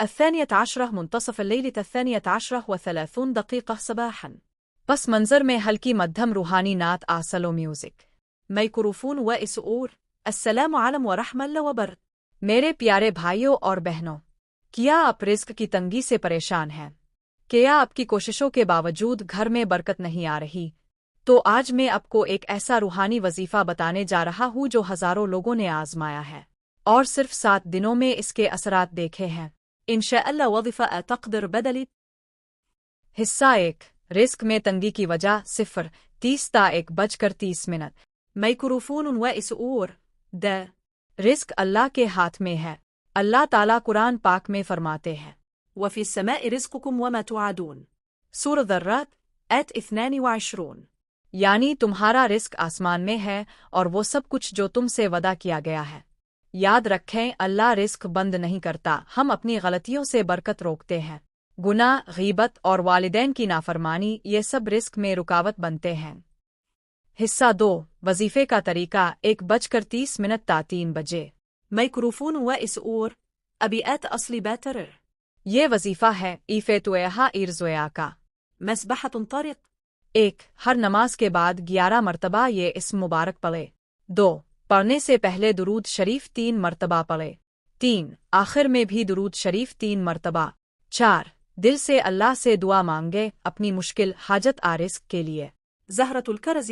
الثانية عشرة منتصف الليل 12:30 دقيقة صباحا। پس منظر میں ہلکی مدھم روحانی نعت آسلو میوزک میکروفون و اسعور السلام علیکم ورحمۃ اللہ وبرکاتہ۔ میرے پیارے بھائیوں اور بہنوں، کیا آپ رزق کی تنگی سے پریشان ہیں؟ کیا آپ کی کوششوں کے باوجود گھر میں برکت نہیں آ رہی؟ تو آج میں آپ کو ایک ایسا روحانی وظیفہ بتانے جا رہا ہوں جو ہزاروں لوگوں نے آزمایا ہے اور صرف 7 دنوں میں اس کے اثرات دیکھے ہیں۔ انشاءاللہ وظیفہ تقدر بدلت۔ حصہ 1، رزق میں تنگی کی وجہ 0:30 تا 1:30۔ میکروفون و اسعور رزق اللہ کے ہاتھ میں ہے۔ اللہ تعالیٰ قرآن پاک میں فرماتے ہیں وفی السماء رزقکم وما توعدون، سورۃ الذرات آیت 22، یعنی تمہارا رزق آسمان میں ہے اور وہ سب کچھ جو تم سے وعدہ کیا گیا ہے۔ یاد رکھیں، اللہ رزق بند نہیں کرتا، ہم اپنی غلطیوں سے برکت روکتے ہیں۔ گناہ، غیبت اور والدین کی نافرمانی یہ سب رزق میں رکاوٹ بنتے ہیں۔ حصہ 2، وظیفے کا طریقہ 1:30 تا 3 بجے۔ میکروفون و اسعور ابیات اصلی بہتر۔ یہ وظیفہ ہے ایفیتویہا ایرزویا کا مسبحۃ طارق۔ 1، ہر نماز کے بعد 11 مرتبہ یہ اسم مبارک پڑھے۔ 2، پڑھنے سے پہلے درود شریف 3 مرتبہ پڑھے۔ 3، آخر میں بھی درود شریف 3 مرتبہ۔ 4، دل سے اللہ سے دعا مانگے اپنی مشکل حاجت رزق کے لیے۔ زہرۃ الکرز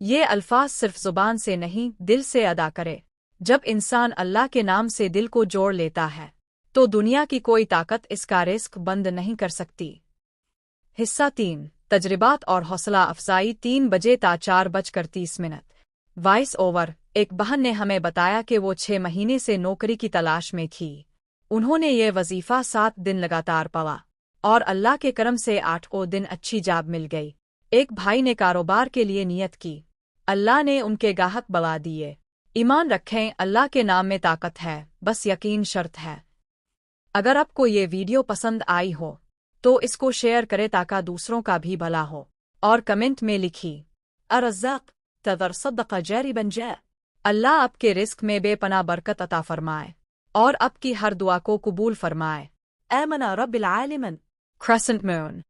یہ الفاظ صرف زبان سے نہیں، دل سے ادا کرے۔ جب انسان اللہ کے نام سے دل کو جوڑ لیتا ہے تو دنیا کی کوئی طاقت اس کا رزق بند نہیں کر سکتی۔ حصہ 3، تجربات اور حوصلہ افزائی 3 بجے تا 4:30۔ وائس اوور ایک بہن نے ہمیں بتایا کہ وہ 6 مہینے سے نوکری کی تلاش میں تھی۔ انہوں نے یہ وظیفہ 7 دن لگاتار پڑھا اور اللہ کے کرم سے 8 دن اچھی جاب مل گئی۔ ایک بھائی نے کاروبار کے لیے نیت کی، اللہ نے ان کے گاہک بڑھا دیے۔ ایمان رکھیں، اللہ کے نام میں طاقت ہے، بس یقین شرط ہے۔ اگر آپ کو یہ ویڈیو پسند آئی ہو تو اس کو شیئر کرے تاکہ دوسروں کا بھی بھلا ہو، اور کمنٹ میں لکھی الرزاق تذر صدق جاری بن جائے۔ اللہ آپ کے رزق میں بے پناہ برکت عطا فرمائے اور آپ کی ہر دعا کو قبول فرمائے۔ آمنا رب العالمین۔ کریسنٹ مون